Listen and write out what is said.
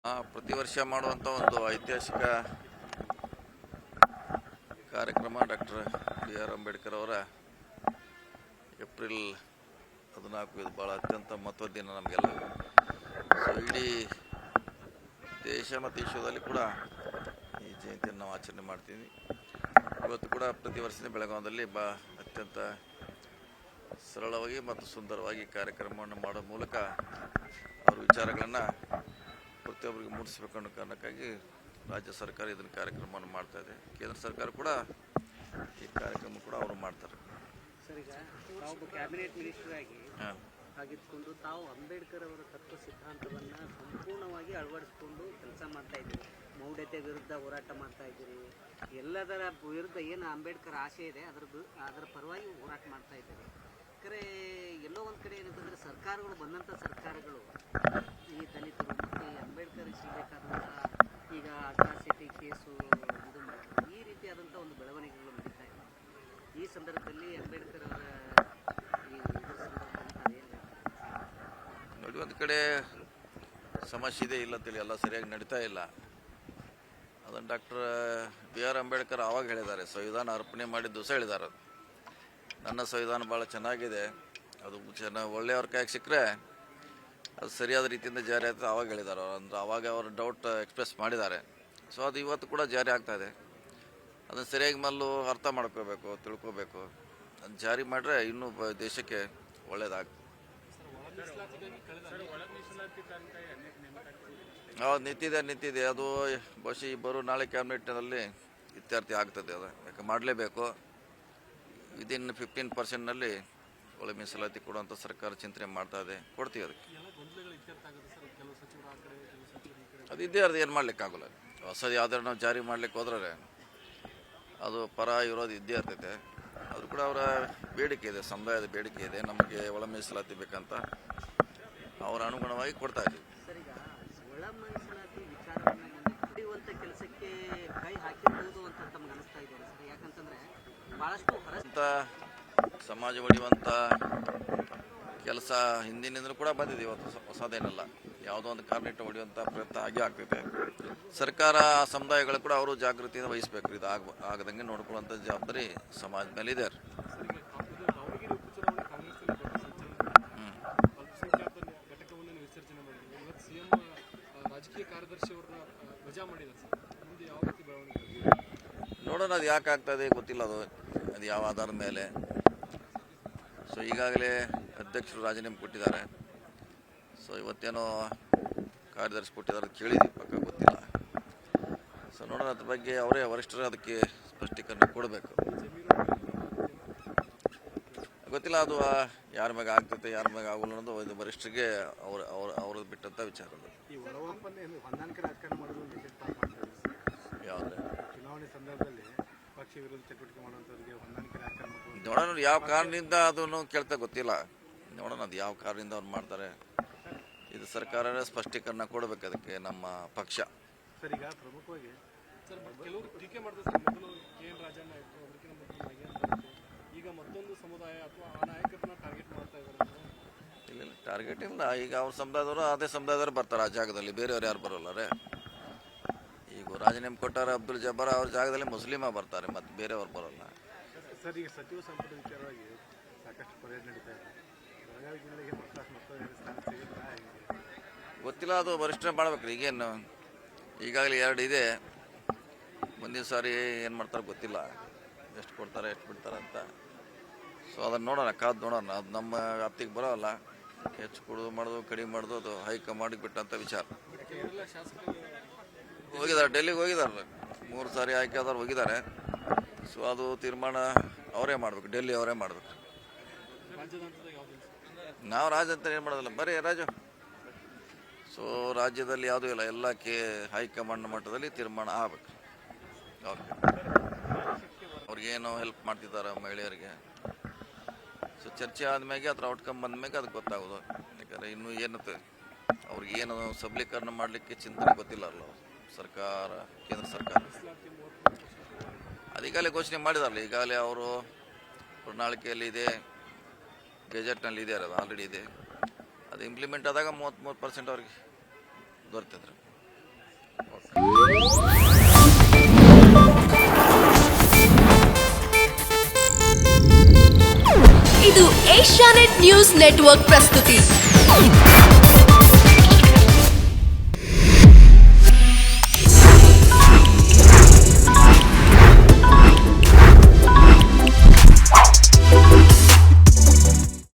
ಪ್ರತಿ ವರ್ಷ ಮಾಡುವಂಥ ಒಂದು ಐತಿಹಾಸಿಕ ಕಾರ್ಯಕ್ರಮ ಡಾಕ್ಟರ್ B.R. ಅಂಬೇಡ್ಕರ್ ಅವರ ಏಪ್ರಿಲ್ 14 ಇದು ಭಾಳ ಅತ್ಯಂತ ಮಹತ್ವದ ದಿನ ನಮಗೆಲ್ಲ. ಸೊ ಇಡೀ ದೇಶ ಮತ್ತು ವಿಶ್ವದಲ್ಲಿ ಕೂಡ ಈ ಜಯಂತಿಯನ್ನು ನಾವು ಆಚರಣೆ ಮಾಡ್ತೀವಿ. ಇವತ್ತು ಕೂಡ ಪ್ರತಿ ವರ್ಷದ ಬೆಳಗಾವಿಯಲ್ಲಿ ಅತ್ಯಂತ ಸರಳವಾಗಿ ಮತ್ತು ಸುಂದರವಾಗಿ ಕಾರ್ಯಕ್ರಮವನ್ನು ಮಾಡೋ ಮೂಲಕ ಅವ್ರ ವಿಚಾರಗಳನ್ನು ಪ್ರತಿಯೊಬ್ಬರಿಗೆ ಮೂಡಿಸಬೇಕು ಅನ್ನೋ ಕಾರಣಕ್ಕಾಗಿ ರಾಜ್ಯ ಸರ್ಕಾರ ಇದನ್ನು ಕಾರ್ಯಕ್ರಮವನ್ನು ಮಾಡ್ತಾ ಇದೆ. ಕೇಂದ್ರ ಸರ್ಕಾರ ಕೂಡ ಈ ಕಾರ್ಯಕ್ರಮ ಕೂಡ ಅವರು ಮಾಡ್ತಾರೆ. ಸರ್, ಈಗ ತಾವು ಕ್ಯಾಬಿನೆಟ್ ಮಿನಿಸ್ಟರ್ ಆಗಿದ್ದುಕೊಂಡು ತಾವು ಅಂಬೇಡ್ಕರ್ ಅವರ ತತ್ವ ಸಿದ್ಧಾಂತವನ್ನು ಸಂಪೂರ್ಣವಾಗಿ ಅಳವಡಿಸಿಕೊಂಡು ಕೆಲಸ ಮಾಡ್ತಾ ಇದ್ದೀರಿ. ಮೌಢ್ಯತೆ ವಿರುದ್ಧ ಹೋರಾಟ ಮಾಡ್ತಾ ಇದ್ದೀರಿ. ಎಲ್ಲದರ ವಿರುದ್ಧ ಏನು ಅಂಬೇಡ್ಕರ್ ಆಶೆ ಇದೆ ಅದರ ಪರವಾಗಿ ಹೋರಾಟ ಮಾಡ್ತಾ ಇದ್ದೀರಿ. ಯಾಕಂದರೆ ಎಲ್ಲೋ ಒಂದು ಕಡೆ ಏನಂತಂದರೆ ಸರ್ಕಾರಗಳು ಬಂದಂಥ ಸರ್ಕಾರಗಳು ಈ ದಲಿತರು ಮತ್ತು ಅಂಬೇಡ್ಕರ್ ಸಿಗಬೇಕಾದಂಥ ಈಗ ಅಟ್ರಾಸಿಟಿ ಕೇಸು ಇದು ಮಾಡ್ತಾರೆ. ಈ ರೀತಿಯಾದಂಥ ಒಂದು ಬೆಳವಣಿಗೆಗಳು ನಡೀತಾ ಇದೆ. ಈ ಸಂದರ್ಭದಲ್ಲಿ ಅಂಬೇಡ್ಕರ್ ಅವರ ನೋಡಿ, ಒಂದು ಕಡೆ ಸಮಸ್ಯೆ ಇದೆ ಇಲ್ಲ ತಿಳಿ ಎಲ್ಲ ಸರಿಯಾಗಿ ನಡೀತಾ ಇಲ್ಲ. ಅದನ್ನು ಡಾಕ್ಟರ್ B.R. ಅಂಬೇಡ್ಕರ್ ಆವಾಗ ಹೇಳಿದ್ದಾರೆ, ಸಂವಿಧಾನ ಅರ್ಪಣೆ ಮಾಡಿದ ದಿವಸ ಹೇಳಿದ್ದಾರೆ. ನನ್ನ ಸಂವಿಧಾನ ಭಾಳ ಚೆನ್ನಾಗಿದೆ, ಅದು ಒಳ್ಳೆಯವ್ರ ಕೈಗೆ ಸಿಕ್ಕರೆ ಅದು ಸರಿಯಾದ ರೀತಿಯಿಂದ ಜಾರಿ ಆಗ್ತದೆ ಆವಾಗ ಹೇಳಿದ್ದಾರೆ ಅವರು. ಅಂದರೆ ಆವಾಗ ಅವರು ಡೌಟ್ ಎಕ್ಸ್ಪ್ರೆಸ್ ಮಾಡಿದ್ದಾರೆ. ಸೊ ಅದು ಇವತ್ತು ಕೂಡ ಜಾರಿ ಆಗ್ತಾಯಿದೆ. ಅದನ್ನು ಸರಿಯಾಗಿ ಮೊದಲು ಅರ್ಥ ಮಾಡ್ಕೋಬೇಕು, ತಿಳ್ಕೋಬೇಕು. ಅದು ಜಾರಿ ಮಾಡಿದ್ರೆ ಇನ್ನೂ ದೇಶಕ್ಕೆ ಒಳ್ಳೆಯದಾಗ್ತದೆ. ಹೌದು, ನಿಂತಿದೆ. ಅದು ಬಹುಶಃ ಬರೋ ನಾಳೆ ಕ್ಯಾಬಿನೆಟ್ನಲ್ಲಿ ಇತ್ಯರ್ಥ ಆಗ್ತದೆ. ಅದು ಯಾಕೆ ಮಾಡಲೇಬೇಕು. ವಿದಿನ್ 15% ಒಳ ಮೀಸಲಾತಿ ಕೊಡುವಂಥ ಸರ್ಕಾರ ಚಿಂತನೆ ಮಾಡ್ತಾ ಇದೆ. ಕೊಡ್ತೀವಿ ಅದಕ್ಕೆ. ಅದು ಇದ್ದೇ ಅದು ಏನು ಮಾಡ್ಲಿಕ್ಕಾಗಲ್ಲ. ಹೊಸದು ಯಾವ್ದಾರು ನಾವು ಜಾರಿ ಮಾಡ್ಲಿಕ್ಕೆ ಹೋದ್ರೆ ಅದು ಪರ ಇರೋದು ಇದ್ದೇ ಇರ್ತೈತೆ. ಅದು ಕೂಡ ಅವರ ಬೇಡಿಕೆ ಇದೆ, ಸಮುದಾಯದ ಬೇಡಿಕೆ ಇದೆ, ನಮಗೆ ಒಳ ಮೀಸಲಾತಿ ಬೇಕಂತ ಅವರ ಅನುಗುಣವಾಗಿ ಕೊಡ್ತಾ ಇದ್ದೀವಿ. ಸರ್, ಈಗ ಒಳ ಮೀಸಲಾತಿ ವಿಚಾರವನ್ನು ಹಿಡಿಯುವಂಥ ಕೆಲಸಕ್ಕೆ ಕೈ ಹಾಕಿರ್ಬೋದು ಅಂತ ತಮ್ಗೆ ಅನಿಸ್ತಾ ಇದೆ ಸರ್. ಯಾಕಂತಂದರೆ ಭಾಳಷ್ಟು ಅಂತ ಸಮಾಜ ಒಡೆಯುವಂಥ ಕೆಲಸ ಹಿಂದಿನಿಂದಲೂ ಕೂಡ ಬಂದಿದೆ. ಇವತ್ತು ಹೊಸದೇನಲ್ಲ. ಯಾವುದೋ ಒಂದು ಕಾರ್ನೆಟ್ ಹೊಡೆಯುವಂಥ ಪ್ರಯತ್ನ ಆಗೇ ಆಗ್ತೈತೆ. ಸರ್ಕಾರ ಸಮುದಾಯಗಳು ಕೂಡ ಅವರು ಜಾಗೃತಿಯಿಂದ ವಹಿಸಬೇಕು. ಇದು ಆಗದಂಗೆ ನೋಡ್ಕೊಳ್ಳುವಂಥ ಜವಾಬ್ದಾರಿ ಸಮಾಜದ ಮೇಲೆ ಇದೆ. ನೋಡೋಣ, ಅದು ಯಾಕೆ ಆಗ್ತದೆ ಗೊತ್ತಿಲ್ಲ. ಅದು ಯಾವ ಆಧಾರದ ಮೇಲೆ. ಸೊ ಈಗಾಗಲೇ ಅಧ್ಯಕ್ಷರು ರಾಜೀನಾಮೆ ಕೊಟ್ಟಿದ್ದಾರೆ. ಸೊ ಇವತ್ತೇನೋ ಕಾರ್ಯದರ್ಶಿ ಕೊಟ್ಟಿದ್ದಾರೆ, ಕೇಳಿದ್ವಿ, ಪಕ್ಕ ಗೊತ್ತಿಲ್ಲ. ಸೊ ನೋಡೋಣ, ಅದ್ರ ಬಗ್ಗೆ ಅವರೇ ವರಿಷ್ಠರು ಅದಕ್ಕೆ ಸ್ಪಷ್ಟೀಕರಣ ಕೊಡಬೇಕು. ಗೊತ್ತಿಲ್ಲ ಅದು ಯಾರ ಮ್ಯಾಗ ಆಗ್ತೈತೆ ಯಾರ ಮ್ಯಾಗ ಆಗೋಲ್ಲ ಅನ್ನೋದು ಇದು ವರಿಷ್ಠರಿಗೆ ಅವ್ರದ್ದು ಬಿಟ್ಟಂಥ ವಿಚಾರ. ಯಾವುದೇ ಚುನಾವಣೆ ಸಂದರ್ಭದಲ್ಲಿ ಪಕ್ಷ ವಿರೋಧ ಚಟುವಟಿಕೆ ಮಾಡುವಂಥವ್ರಿಗೆ ಹೊಂದಾಣಿಕೆ ನೋಡೋಣ ಯಾವ ಕಾರಣದಿಂದ ಅದನ್ನು ಕೇಳ್ತಾ ಗೊತ್ತಿಲ್ಲ. ನೋಡೋಣ ಅದು ಯಾವ ಕಾರಣದಿಂದ ಅವ್ರು ಮಾಡ್ತಾರೆ. ಇದು ಸರ್ಕಾರ ಸ್ಪಷ್ಟೀಕರಣ ಕೊಡಬೇಕು ಅದಕ್ಕೆ ನಮ್ಮ ಪಕ್ಷ. ಸರ್, ಈಗ ಪ್ರಮುಖವಾಗಿ ಸರ್ ಕೆಲವರು ಟೀಕೆ ಮಾಡ್ತಾರೆ ಸರ್. ಮೊದಲು KN ರಾಜಣ್ಣ ಆಯಿತು, ಅದಕ್ಕಿಂತ ಮೊದಲು ನಾಗೇಂದ್ರ ಆಯಿತು, ಈಗ ಮತ್ತೊಂದು ಸಮುದಾಯ ಅಥವಾ ಆ ನಾಯಕರನ್ನ ಟಾರ್ಗೆಟ್ ಮಾಡ್ತಾ ಇದ್ದಾರೆ. ಇಲ್ಲ, ಟಾರ್ಗೆಟ್ ಇಲ್ಲ. ಈಗ ಅವ್ರ ಸಮುದಾಯದವರು ಅದೇ ಸಮುದಾಯದವರು ಬರ್ತಾರೆ ಆ ಜಾಗದಲ್ಲಿ, ಬೇರೆಯವ್ರು ಯಾರು ಬರೋಲ್ಲ ರೀ. ಈಗ ರಾಜೀನಾಮೆ ಕೊಟ್ಟಾರ ಅಬ್ದುಲ್ ಜಬ್ಬಾರ್, ಅವ್ರ ಜಾಗದಲ್ಲಿ ಮುಸ್ಲಿಮ ಬರ್ತಾರೆ, ಮತ್ತು ಬೇರೆಯವ್ರು ಬರೋಲ್ಲ. ಸರ್, ಈಗ ಸಚಿವ ಸಂಪುಟ ವಿಚಾರವಾಗಿ ಸಾಕಷ್ಟು ಪರ್ಯಟನೆ ನಡೀತಾ ಇದೆ. ಬೆಳಗಾವಿ ಜಿಲ್ಲೆಗೆ ಮತ್ತೊಂದು ಸ್ಥಾನ ಸಿಗುತ್ತಾ? ಗೊತ್ತಿಲ್ಲ, ಅದು ವರಿಷ್ಠ ಮಾಡ್ಬೇಕು. ಈಗೇನು ಈಗಾಗಲೇ 2 ಇದೆ. ಮುಂದಿನ ಸಾರಿ ಏನು ಮಾಡ್ತಾರೆ ಗೊತ್ತಿಲ್ಲ, ಎಷ್ಟು ಕೊಡ್ತಾರೆ ಎಷ್ಟು ಬಿಡ್ತಾರೆ ಅಂತ. ಸೊ ಅದನ್ನು ನೋಡೋಣ, ಕಾದು ನೋಡೋಣ. ಅದು ನಮ್ಮ ವ್ಯಾಪ್ತಿಗೆ ಬರೋಲ್ಲ. ಹೆಚ್ಚು ಕೊಡೋದು ಮಾಡೋದು ಕಡಿಮೆ ಮಾಡೋದು ಅದು ಹೈಕಮಾಂಡಿಗೆ ಬಿಟ್ಟಂಥ ವಿಚಾರ. ಹೋಗಿದ್ದಾರೆ, ಡೆಲ್ಲಿಗೆ ಹೋಗಿದ್ದಾರೆ. 3 ಸಾರಿ ಆಯ್ಕೆ ಆದವ್ರು ಹೋಗಿದ್ದಾರೆ. ಸೊ ಅದು ತೀರ್ಮಾನ ಅವರೇ ಮಾಡಬೇಕು, ಡೆಲ್ಲಿ ಅವರೇ ಮಾಡಬೇಕು. ನಾವು ರಾಜ್ಯ ಅಂತ ಏನು ಮಾಡೋದಿಲ್ಲ, ಬರೀ ರಾಜು. ಸೊ ರಾಜ್ಯದಲ್ಲಿ ಯಾವುದೂ ಇಲ್ಲ, ಎಲ್ಲ ಹೈಕಮಾಂಡ್ ಮಟ್ಟದಲ್ಲಿ ತೀರ್ಮಾನ ಆಗಬೇಕು. ಅವ್ರಿಗೇನು ಹೆಲ್ಪ್ ಮಾಡ್ತಿದ್ದಾರೆ ಮಹಿಳೆಯರಿಗೆ. ಸೊ ಚರ್ಚೆ ಆದಮೇಲೆ ಅದ್ರ ಔಟ್ಕಮ್ ಬಂದಮೇಲೆ ಅದಕ್ಕೆ ಗೊತ್ತಾಗೋದು. ಯಾಕಂದರೆ ಇನ್ನೂ ಏನತ್ತೆ ಅವ್ರಿಗೇನು ಸಬಲೀಕರಣ ಮಾಡಲಿಕ್ಕೆ ಚಿಂತನೆ ಗೊತ್ತಿಲ್ಲ ಅಲ್ಲ ಸರ್ಕಾರ, ಕೇಂದ್ರ ಸರ್ಕಾರ. ಅದೀಗಾಗಲೇ ಘೋಷಣೆ ಮಾಡಿದಾರಲ್ಲ. ಈಗಾಗಲೇ ಅವರು ಪ್ರಣಾಳಿಕೆಯಲ್ಲಿ ಇದೆ, ಗೆಜೆಟ್ನಲ್ಲಿ ಇದೆ, ಅದು ಆಲ್ರೆಡಿ ಇದೆ. ಅದು ಇಂಪ್ಲಿಮೆಂಟ್ ಆದಾಗ 33% ಅವ್ರಿಗೆ ದೊರೆತಿದ್ರು. ಇದು ಏಷ್ಯಾನೆಟ್ ನ್ಯೂಸ್ ನೆಟ್ವರ್ಕ್ ಪ್ರಸ್ತುತಿ.